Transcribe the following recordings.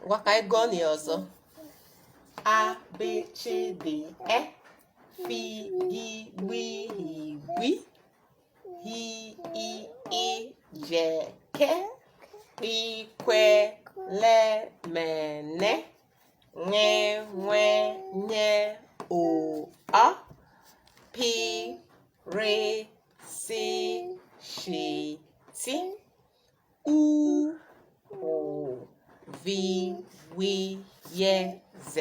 Waka igoni ọzọ. A, B, C, D, E, F, G, B, H, I, I, J, K, I, Q, L, M, N, W, N, O, A, P, R, C, Š, T, U, O, V, W, Y, Z.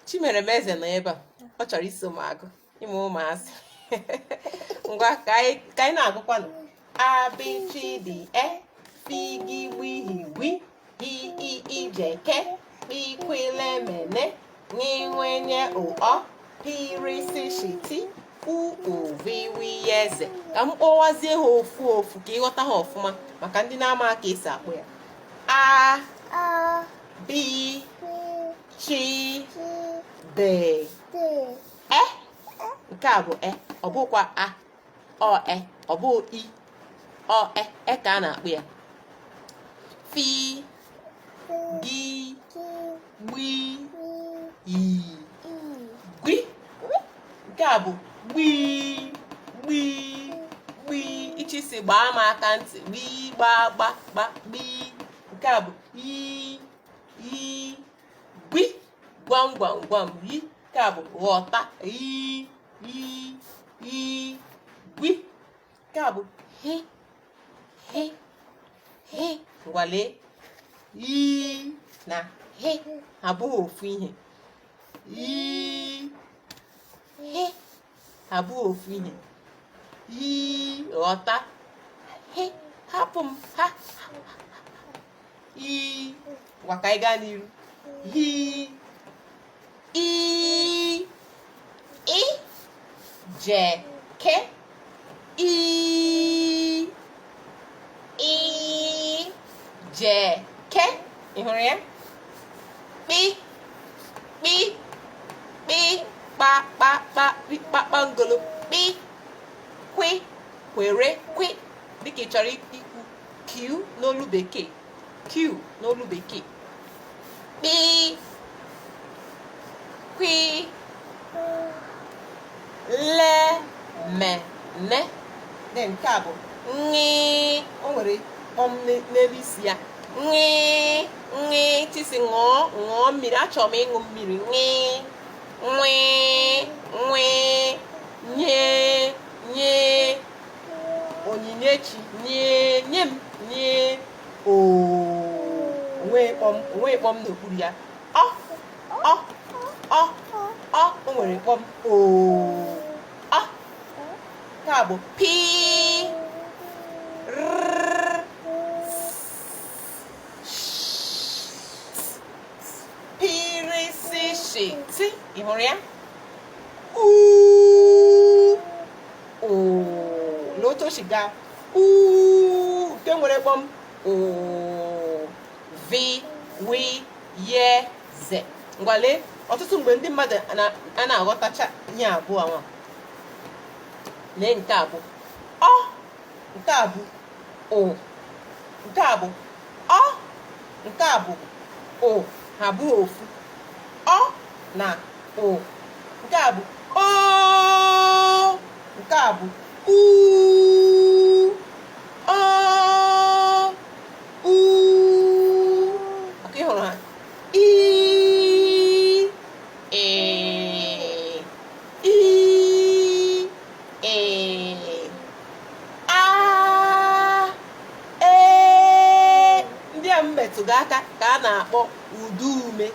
Chimeremeze nọ ebe a, ọ chọrọ iso m agụ ịmụ ụmụazị. Ngwa ka anyị na-agụkwanụ. A, B, C, D, E, F, G, B, H, I, J, K, I, Q, L, M, N, W, N, O, A, P, R, C, Š, T, U, O, V, W, Y, Z. Ka m kpọwazie ha ofu ofu ka ịghọta ha ọfụma maka ndị na-ama ka esi akpọ ya. A, B, C, D, E. Nke a bụ E, ọ bụkwa A, ọ E, ọ bụ I, ọ E, E ka a na-akpụ ya. F, G, B, I, G. Nke a bụ gbi gbi gbi, ichi si gbaa m aka ntị, gbi gba gba gba gbi. Nke a bụ I, gbi gwam gwam gwam yi. Nke a bụ ghọta, I, gbi. Nke a bụ he he he. Ngwalee, I na he abụghị ofu ihe. I, he abụghị ofu ihe. I, ghọta, he hapụ m ha. I, ngwa ka anyị gaa n'iru. I, J, K, I, J, K. Ị hụrụ ya? Kpi kpi kpi kpa kpa kpa kpakpangolo. Kpi kwi kwere kwi, dịka ị chọrọ ikwu Q n'olu bekee. Q n'olu bekee. Kpi kwi le me ne. Then nke a bụ nri. O nwere kpọm n'elu isi ya. Nri nri, tisi ṅụọ mmiri. Achọrọ m ịṅụ mmiri. Nri nwi nwi, nye nye, onyinyechi nye nye m nye. O onwe kpọm n'okpuru ya. O nwere kpọm o. Nke a bụ P, R, P, R, C, Š, T. Ị hụrụ ya? U, O. N'otu o si gaa. U, nke nwere kpọm O, V, W, Y, Z. Ngwalee, ọtụtụ mgbe ndị mmadụ a na-aghọtacha ihe abụọ nwa. Lee, nke a bụ ọ, nke a bụ o, nke a bụ ọ, nke a bụ o. Ha abụghị ofu. Ọ na o. Nke a bụ o, nke a bụ u, ọ, u. Maka ị hụrụ ha. I, ndị a mmetụga aka ka a na-akpọ udume.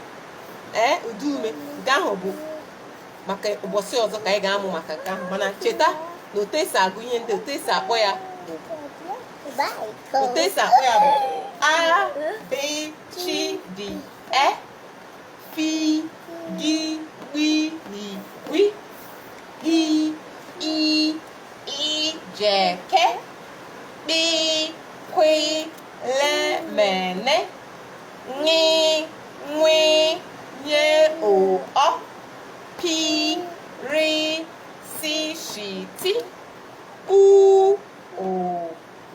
Udume nke ahụ bụ maka ụbọchị ọzọ ka anyị ga-amụ maka nke ahụ. Mana cheta na otu esi agụ ihe ndị, otu esi akpọ ya bụ A, B, C, D, E, F, G, B, H, I, J, K, I, Q, L, M, N, W, N, O, A, P, R, C, Š, T, U, O,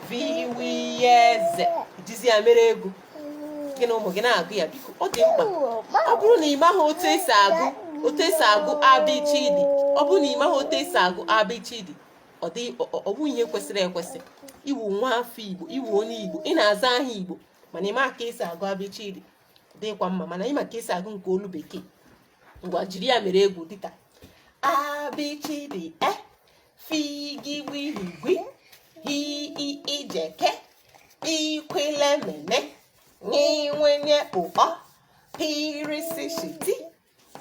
V, W, Z. Jizi ya mere egwu. gị na ụmụ gị na-agụ ya biko ọ dị mkpa. Ọ bụrụ na ị maghị otu esi agụ abcd, ọ bụrụ na ị maghị otu esi agụ abcd, ọ bụ ihe kwesịrị ekwesị. Iwu nwa afọ Igbo, iwu onye Igbo, ị na-aza aha Igbo mana ị ma ka esi agụ abcd, dịkwa mma. Mana ị ma ka esi agụ nke olu bekee, ngwa jiri ya mere egwu dịka abcd figigwihigwi hiijeke ikwelemene nyenwenye ụkpọ pirisishiti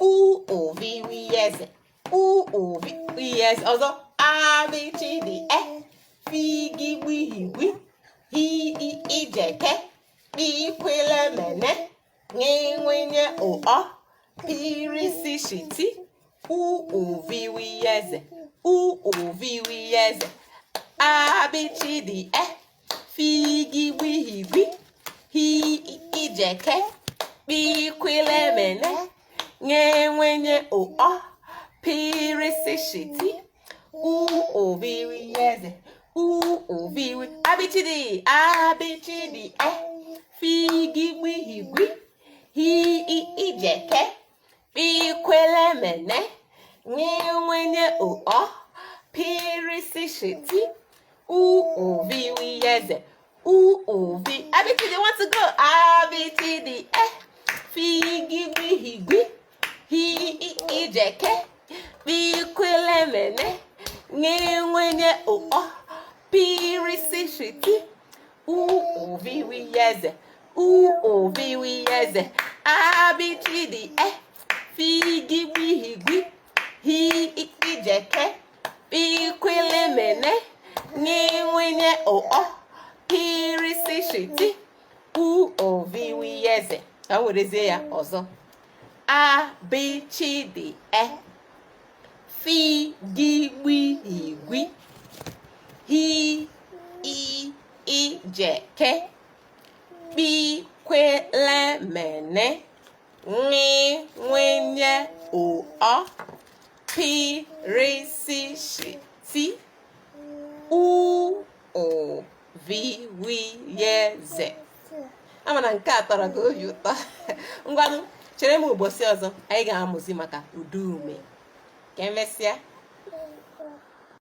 uovirieze uovirieze. Ọzọ abcd figigwihigwi hiijeke ikwelemene nyenwenye ụkpọ pirisishiti uovirieze uovirieze. abcd figigwihigwi hiijeke ikwelemene nyenwenye ụkpọ pirisishiti uovirieze uoviri. abcd figigwihigwi hiijeke ikwelemene nyenwenye ụkpọ pirisishiti uovirieze uovi. abcd want to go. abcd figigwihigwi hiijeke ikwelemene nyenwenye ụkpọ pirisishiti uovirieze uovirieze. abcd figigwihigwi hiijeke ikwelemene nyenwenye ụkpọ pirisishiti uovirieze. Ka m werezie ya ọzọ. abcd figigwihigwi hiijeke ikwelemene nyenwenye ụkpọ pirisishiti uovirieze. Ama na nke a tọrọ gị obi ụtọ. Ngwanụ chere m ụbọchị ọzọ anyị ga-amụzi maka ụdaume. Ka emesịa.